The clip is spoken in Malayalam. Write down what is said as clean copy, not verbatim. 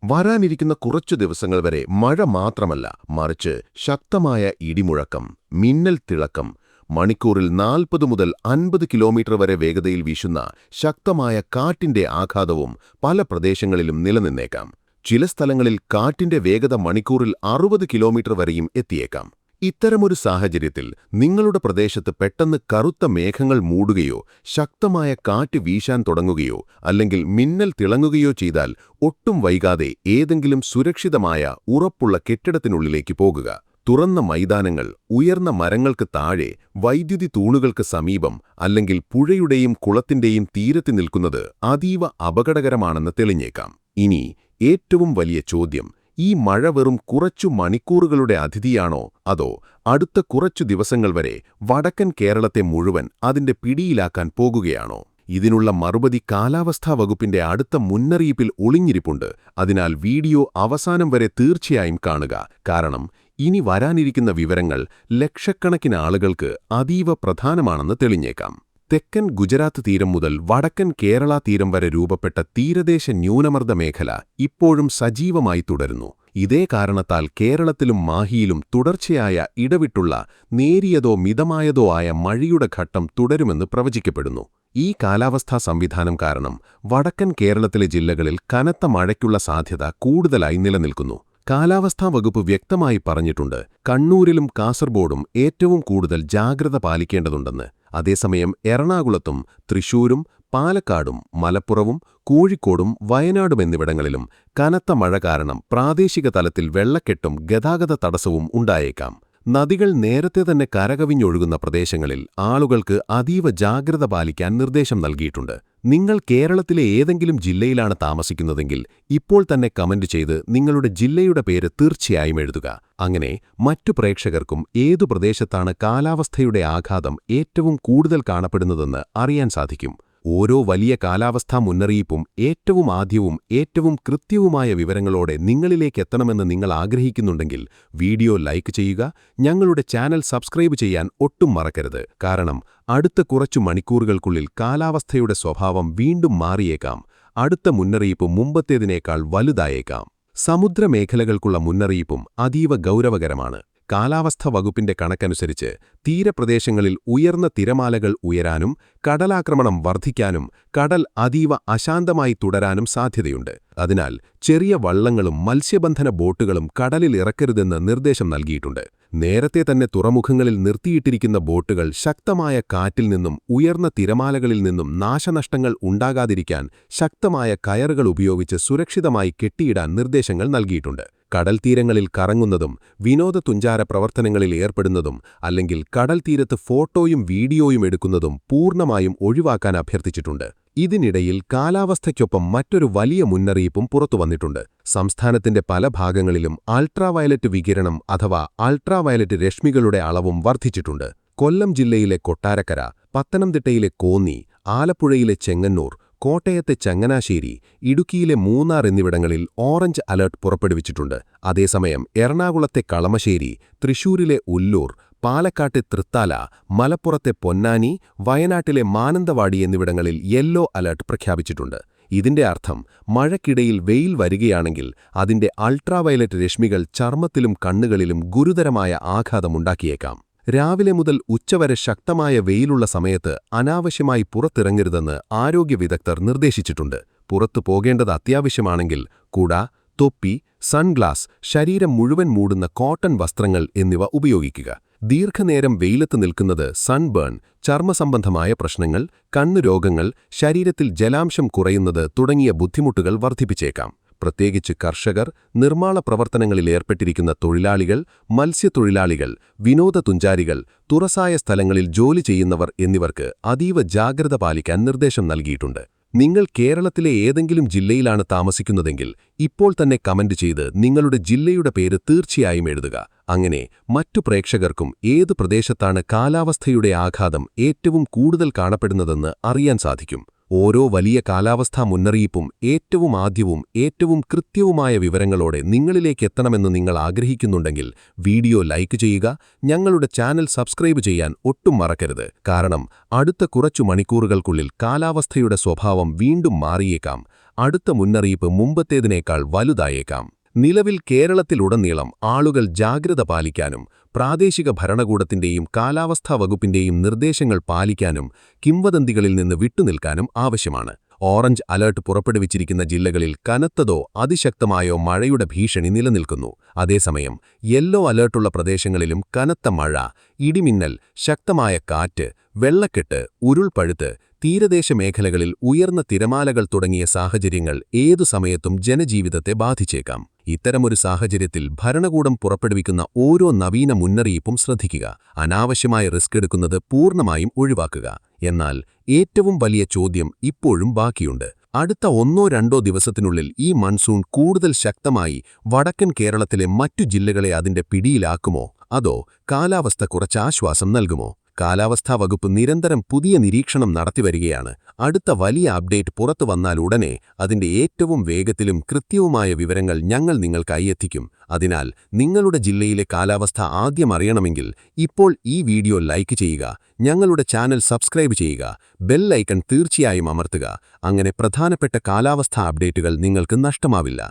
വരാനിരിക്കുന്ന കുറച്ചു ദിവസങ്ങൾ വരെ മഴ മാത്രമല്ല, മറിച്ച് ശക്തമായ ഇടിമുഴക്കം, മിന്നൽ തിളക്കം, മണിക്കൂറിൽ 40 മുതൽ 50 കിലോമീറ്റർ വരെ വേഗതയിൽ വീശുന്ന ശക്തമായ കാറ്റിന്റെ ആഘാതവും പല പ്രദേശങ്ങളിലും നിലനിന്നേക്കാം. ചില സ്ഥലങ്ങളിൽ കാറ്റിന്റെ വേഗത മണിക്കൂറിൽ 60 കിലോമീറ്റർ വരെയും എത്തിയേക്കാം. ഇത്തരമൊരു സാഹചര്യത്തിൽ നിങ്ങളുടെ പ്രദേശത്ത് പെട്ടെന്ന് കറുത്ത മേഘങ്ങൾ മൂടുകയോ ശക്തമായ കാറ്റ് വീശാൻ തുടങ്ങുകയോ അല്ലെങ്കിൽ മിന്നൽ തിളങ്ങുകയോ ചെയ്താൽ ഒട്ടും വൈകാതെ ഏതെങ്കിലും സുരക്ഷിതമായ ഉറപ്പുള്ള കെട്ടിടത്തിനുള്ളിലേക്ക് പോകുക. തുറന്ന മൈതാനങ്ങൾ, ഉയർന്ന മരങ്ങൾക്ക് താഴെ, വൈദ്യുതി തൂണുകൾക്ക് സമീപം അല്ലെങ്കിൽ പുഴയുടെയും കുളത്തിന്റെയും തീരത്ത് നിൽക്കുന്നത് അതീവ അപകടകരമാണെന്ന് തെളിഞ്ഞേക്കാം. ഇനി ഏറ്റവും വലിയ ചോദ്യം, ഈ മഴ വെറും കുറച്ചു മണിക്കൂറുകളുടെ അതിഥിയാണോ, അതോ അടുത്ത കുറച്ചു ദിവസങ്ങൾ വരെ വടക്കൻ കേരളത്തെ മുഴുവൻ അതിന്റെ പിടിയിലാക്കാൻ പോകുകയാണോ? ഇതിനുള്ള മറുപടി കാലാവസ്ഥാ വകുപ്പിന്റെ അടുത്ത മുന്നറിയിപ്പിൽ ഒളിഞ്ഞിരിപ്പുണ്ട്. അതിനാൽ വീഡിയോ അവസാനം വരെ തീർച്ചയായും കാണുക. കാരണം ഇനി വരാനിരിക്കുന്ന വിവരങ്ങൾ ലക്ഷക്കണക്കിന് ആളുകൾക്ക് അതീവ പ്രധാനമാണെന്ന് തെളിഞ്ഞേക്കാം. തെക്കൻ ഗുജറാത്ത് തീരം മുതൽ വടക്കൻ കേരള തീരം വരെ രൂപപ്പെട്ട തീരദേശ ന്യൂനമർദ്ദ മേഖല ഇപ്പോഴും സജീവമായി തുടരുന്നു. ഇതേ കാരണത്താൽ കേരളത്തിലും മാഹിയിലും തുടർച്ചയായ ഇടവിട്ടുള്ള നേരിയതോ മിതമായതോ ആയ മഴയുടെ ഘട്ടം തുടരുമെന്ന് പ്രവചിക്കപ്പെടുന്നു. ഈ കാലാവസ്ഥാ സംവിധാനം കാരണം വടക്കൻ കേരളത്തിലെ ജില്ലകളിൽ കനത്ത മഴയ്ക്കുള്ള സാധ്യത കൂടുതലായി നിലനിൽക്കുന്നു. കാലാവസ്ഥാ വകുപ്പ് വ്യക്തമായി പറഞ്ഞിട്ടുണ്ട്, കണ്ണൂരിലും കാസർഗോഡും ഏറ്റവും കൂടുതൽ ജാഗ്രത പാലിക്കേണ്ടതുണ്ടെന്ന്. അതേസമയം എറണാകുളത്തും തൃശൂരും പാലക്കാടും മലപ്പുറവും കോഴിക്കോടും വയനാടും എന്നിവിടങ്ങളിലും കനത്ത മഴ കാരണം പ്രാദേശിക തലത്തിൽ വെള്ളക്കെട്ടും ഗതാഗത തടസ്സവും ഉണ്ടായേക്കാം. നദികൾ നേരത്തെ തന്നെ കരകവിഞ്ഞൊഴുകുന്ന പ്രദേശങ്ങളിൽ ആളുകൾക്ക് അതീവ ജാഗ്രത പാലിക്കാൻ നിർദ്ദേശം നൽകിയിട്ടുണ്ട്. നിങ്ങൾ കേരളത്തിലെ ഏതെങ്കിലും ജില്ലയിലാണ് താമസിക്കുന്നതെങ്കിൽ ഇപ്പോൾ തന്നെ കമന്റ് ചെയ്ത് നിങ്ങളുടെ ജില്ലയുടെ പേര് തീർച്ചയായും എഴുതുക. അങ്ങനെ മറ്റു പ്രേക്ഷകർക്കും ഏതു പ്രദേശത്താണ് കാലാവസ്ഥയുടെ ആഘാതം ഏറ്റവും കൂടുതൽ കാണപ്പെടുന്നതെന്ന് അറിയാൻ സാധിക്കും. ഓരോ വലിയ കാലാവസ്ഥാ മുന്നറിയിപ്പും ഏറ്റവും ആദ്യവും ഏറ്റവും കൃത്യവുമായ വിവരങ്ങളോടെ നിങ്ങളിലേക്ക് എത്തണമെന്ന് നിങ്ങൾ ആഗ്രഹിക്കുന്നുണ്ടെങ്കിൽ വീഡിയോ ലൈക്ക് ചെയ്യുക. ഞങ്ങളുടെ ചാനൽ സബ്സ്ക്രൈബ് ചെയ്യാൻ ഒട്ടും മറക്കരുത്. കാരണം അടുത്ത കുറച്ചു മണിക്കൂറുകൾക്കുള്ളിൽ കാലാവസ്ഥയുടെ സ്വഭാവം വീണ്ടും മാറിയേക്കാം. അടുത്ത മുന്നറിയിപ്പ് മുമ്പത്തേതിനേക്കാൾ വലുതായേക്കാം. സമുദ്രമേഖലകൾക്കുള്ള മുന്നറിയിപ്പും അതീവ ഗൗരവകരമാണ്. കാലാവസ്ഥാ വകുപ്പിന്റെ കണക്കനുസരിച്ച് തീരപ്രദേശങ്ങളിൽ ഉയർന്ന തിരമാലകൾ ഉയരാനും കടലാക്രമണം വർദ്ധിക്കാനും കടൽ അതീവ അശാന്തമായി തുടരാനും സാധ്യതയുണ്ട്. അതിനാൽ ചെറിയ വള്ളങ്ങളും മത്സ്യബന്ധന ബോട്ടുകളും കടലിൽ ഇറക്കരുതെന്ന് നിർദ്ദേശം നൽകിയിട്ടുണ്ട്. നേരത്തെ തന്നെ തുറമുഖങ്ങളിൽ നിർത്തിയിട്ടിരിക്കുന്ന ബോട്ടുകൾ ശക്തമായ കാറ്റിൽ നിന്നും ഉയർന്ന തിരമാലകളിൽ നിന്നും നാശനഷ്ടങ്ങൾ ഉണ്ടാകാതിരിക്കാൻ ശക്തമായ കയറുകൾ ഉപയോഗിച്ച് സുരക്ഷിതമായി കെട്ടിയിടാൻ നിർദ്ദേശങ്ങൾ നൽകിയിട്ടുണ്ട്. കടൽ തീരങ്ങളിൽ കറങ്ങുന്നതും വിനോദതുഞ്ചാര പ്രവർത്തനങ്ങളിൽ ഏർപ്പെടുന്നതും അല്ലെങ്കിൽ കടൽ തീരത്ത് ഫോട്ടോയും വീഡിയോയും എടുക്കുന്നതും പൂർണ്ണമായും ഒഴിവാക്കാൻ അഭ്യർത്ഥിച്ചിട്ടുണ്ട്. ഇതിനിടയിൽ കാലാവസ്ഥയ്ക്കൊപ്പം മറ്റൊരു വലിയ മുന്നറിയിപ്പും പുറത്തുവന്നിട്ടുണ്ട്. സംസ്ഥാനത്തിന്റെ പല ഭാഗങ്ങളിലും അൾട്രാവയലറ്റ് വികിരണം അഥവാ അൾട്രാവയലറ്റ് രശ്മികളുടെ അളവും വർദ്ധിച്ചിട്ടുണ്ട്. കൊല്ലം ജില്ലയിലെ കൊട്ടാരക്കര, പത്തനംതിട്ടയിലെ കോന്നി, ആലപ്പുഴയിലെ ചെങ്ങന്നൂർ, കോട്ടയത്തെ ചങ്ങനാശ്ശേരി, ഇടുക്കിയിലെ മൂന്നാർ എന്നിവിടങ്ങളിൽ ഓറഞ്ച് അലർട്ട് പുറപ്പെടുവിച്ചിട്ടുണ്ട്. അതേസമയം എറണാകുളത്തെ കളമശ്ശേരി, തൃശൂരിലെ ഉല്ലൂർ, പാലക്കാട്ടെ തൃത്താല, മലപ്പുറത്തെ പൊന്നാനി, വയനാട്ടിലെ മാനന്തവാടി എന്നിവിടങ്ങളിൽ യെല്ലോ അലർട്ട് പ്രഖ്യാപിച്ചിട്ടുണ്ട്. ഇതിന്റെ അർത്ഥം മഴയ്ക്കിടയിൽ വെയിൽ വരികയാണെങ്കിൽ അതിന്റെ അൾട്രാവയലറ്റ് രശ്മികൾ ചർമ്മത്തിലും കണ്ണുകളിലും ഗുരുതരമായ ആഘാതമുണ്ടാക്കിയേക്കാം. രാവിലെ മുതൽ ഉച്ചവരെ ശക്തമായ വെയിലുള്ള സമയത്ത് അനാവശ്യമായി പുറത്തിറങ്ങരുതെന്ന് ആരോഗ്യ വിദഗ്ധർ നിർദ്ദേശിച്ചിട്ടുണ്ട്. പുറത്തു പോകേണ്ടത് അത്യാവശ്യമാണെങ്കിൽ കുട, തൊപ്പി, സൺഗ്ലാസ്, ശരീരം മുഴുവൻ മൂടുന്ന കോട്ടൺ വസ്ത്രങ്ങൾ എന്നിവ ഉപയോഗിക്കുക. ദീർഘനേരം വെയിലത്ത് നിൽക്കുന്നത് സൺബേൺ, ചർമ്മസംബന്ധമായ പ്രശ്നങ്ങൾ, കണ്ണുരോഗങ്ങൾ, ശരീരത്തിൽ ജലാംശം കുറയുന്നത് തുടങ്ങിയ ബുദ്ധിമുട്ടുകൾ വർദ്ധിപ്പിച്ചേക്കാം. പ്രത്യേകിച്ച് കർഷകർ, നിർമ്മാണ പ്രവർത്തനങ്ങളിൽ ഏർപ്പെട്ടിരിക്കുന്ന തൊഴിലാളികൾ, മത്സ്യത്തൊഴിലാളികൾ, വിനോദതുഞ്ചാരികൾ, തുറസായ സ്ഥലങ്ങളിൽ ജോലി ചെയ്യുന്നവർ എന്നിവർക്ക് അതീവ ജാഗ്രത പാലിക്കാൻ നിർദ്ദേശം നൽകിയിട്ടുണ്ട്. നിങ്ങൾ കേരളത്തിലെ ഏതെങ്കിലും ജില്ലയിലാണ് താമസിക്കുന്നതെങ്കിൽ ഇപ്പോൾ തന്നെ കമന്റ് ചെയ്ത് നിങ്ങളുടെ ജില്ലയുടെ പേര് തീർച്ചയായും എഴുതുക. അങ്ങനെ മറ്റു പ്രേക്ഷകർക്കും ഏത് പ്രദേശത്താണ് കാലാവസ്ഥയുടെ ആഘാതം ഏറ്റവും കൂടുതൽ കാണപ്പെടുന്നതെന്ന് അറിയാൻ സാധിക്കും. ഓരോ വലിയ കാലാവസ്ഥാ മുന്നറിയിപ്പും ഏറ്റവും ആദ്യവും ഏറ്റവും കൃത്യവുമായ വിവരങ്ങളോടെ നിങ്ങളിലേക്ക് എത്തണമെന്ന് നിങ്ങൾ ആഗ്രഹിക്കുന്നുണ്ടെങ്കിൽ വീഡിയോ ലൈക്ക് ചെയ്യുക, ഞങ്ങളുടെ ചാനൽ സബ്സ്ക്രൈബ് ചെയ്യാൻ ഒട്ടും മറക്കരുത്. കാരണം അടുത്ത കുറച്ചു മണിക്കൂറുകൾക്കുള്ളിൽ കാലാവസ്ഥയുടെ സ്വഭാവം വീണ്ടും മാറിയേക്കാം. അടുത്ത മുന്നറിയിപ്പ് മുമ്പത്തേതിനേക്കാൾ വലുതായേക്കാം. നിലവിൽ കേരളത്തിലുടനീളം ആളുകൾ ജാഗ്രത പാലിക്കാനും പ്രാദേശിക ഭരണകൂടത്തിന്റെയും കാലാവസ്ഥാ വകുപ്പിന്റെയും നിർദ്ദേശങ്ങൾ പാലിക്കാനും കിംവദന്തികളിൽ നിന്ന് വിട്ടുനിൽക്കാനും ആവശ്യമാണ്. ഓറഞ്ച് അലർട്ട് പുറപ്പെടുവിച്ചിരിക്കുന്ന ജില്ലകളിൽ കനത്തതോ അതിശക്തമായോ മഴയുടെ ഭീഷണി നിലനിൽക്കുന്നു. അതേസമയം യെല്ലോ അലർട്ടുള്ള പ്രദേശങ്ങളിലും കനത്ത മഴ, ഇടിമിന്നൽ, ശക്തമായ കാറ്റ്, വെള്ളക്കെട്ട്, ഉരുൾപഴുത്ത്, തീരദേശ മേഖലകളിൽ ഉയർന്ന തിരമാലകൾ തുടങ്ങിയ സാഹചര്യങ്ങൾ ഏതു സമയത്തും ജനജീവിതത്തെ ബാധിച്ചേക്കാം. ഇത്തരമൊരു സാഹചര്യത്തിൽ ഭരണകൂടം പുറപ്പെടുവിക്കുന്ന ഓരോ നവീന മുന്നറിയിപ്പും ശ്രദ്ധിക്കുക. അനാവശ്യമായ റിസ്ക് എടുക്കുന്നത് പൂർണ്ണമായും ഒഴിവാക്കുക. എന്നാൽ ഏറ്റവും വലിയ ചോദ്യം ഇപ്പോഴും ബാക്കിയുണ്ട്. അടുത്ത 1-2 ദിവസത്തിനുള്ളിൽ ഈ മൺസൂൺ കൂടുതൽ ശക്തമായി വടക്കൻ കേരളത്തിലെ മറ്റു ജില്ലകളെ അതിന്റെ പിടിയിലാക്കുമോ, അതോ കാലാവസ്ഥ കുറച്ച് ആശ്വാസം നൽകുമോ? കാലാവസ്ഥാ വകുപ്പ് നിരന്തരം പുതിയ നിരീക്ഷണം നടത്തിവരികയാണ്. അടുത്ത വലിയ അപ്ഡേറ്റ് പുറത്തു വന്നാൽ ഉടനെ അതിന്റെ ഏറ്റവും വേഗത്തിലും കൃത്യവുമായ വിവരങ്ങൾ ഞങ്ങൾ നിങ്ങൾക്കായി എത്തിക്കും. അതിനാൽ നിങ്ങളുടെ ജില്ലയിലെ കാലാവസ്ഥ ആദ്യം അറിയണമെങ്കിൽ ഇപ്പോൾ ഈ വീഡിയോ ലൈക്ക് ചെയ്യുക, ഞങ്ങളുടെ ചാനൽ സബ്സ്ക്രൈബ് ചെയ്യുക, ബെൽ ഐക്കൺ തീർച്ചയായും അമർത്തുക. അങ്ങനെ പ്രധാനപ്പെട്ട കാലാവസ്ഥാ അപ്ഡേറ്റുകൾ നിങ്ങൾക്ക് നഷ്ടമാവില്ല.